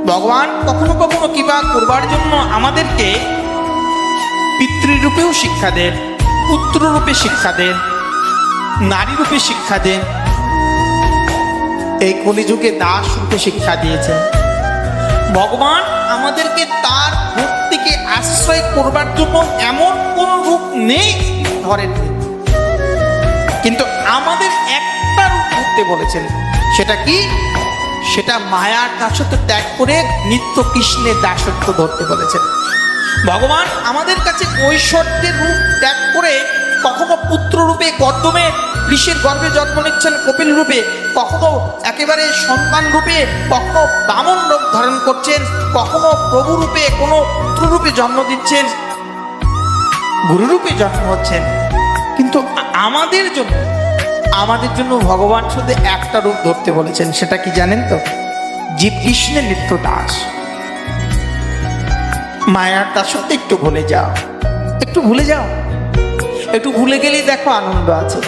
ভগবান কখনো কখনো কিবা করবার জন্য আমাদেরকে পিতৃরূপেও শিক্ষা দেন, পুত্ররূপে শিক্ষা দেন, নারী রূপে শিক্ষা দেন, এই কলিযুগে দাস রূপে শিক্ষা দিয়েছেন। ভগবান আমাদেরকে তার ভক্তিকে আশ্রয় করবার জন্য এমন কোন রূপ নেই ধরেন, কিন্তু আমাদের একটা রূপ ধরতে বলেছেন। সেটা কি? সেটা মায়ার দাসত্ব ত্যাগ করে নিত্য কৃষ্ণের দাসত্ব ধরতে বলেছেন। ভগবান আমাদের কাছে ঐশ্বর্যের রূপ ত্যাগ করে কখনো পুত্র রূপে গর্দমে ঋষির গর্ভে জন্ম নিচ্ছেন কপিল রূপে, কখনো একেবারে সন্তান রূপে, কখনো বামন রূপ ধারণ করছেন, কখনো প্রভু রূপে কোনো পুত্র রূপে জন্ম দিচ্ছেন, গুরু রূপে জন্ম হচ্ছেন। কিন্তু আমাদের জন্য ভগবান শুধু একটা রূপ ধরতে বলেছেন। সেটা কি জানেন তো? জীব কৃষ্ণের নিত্য দাস। মায়ার দাসত্ব একটু ভুলে যাও, একটু ভুলে যাও, একটু ভুলে গেলেই দেখো আনন্দ আছে।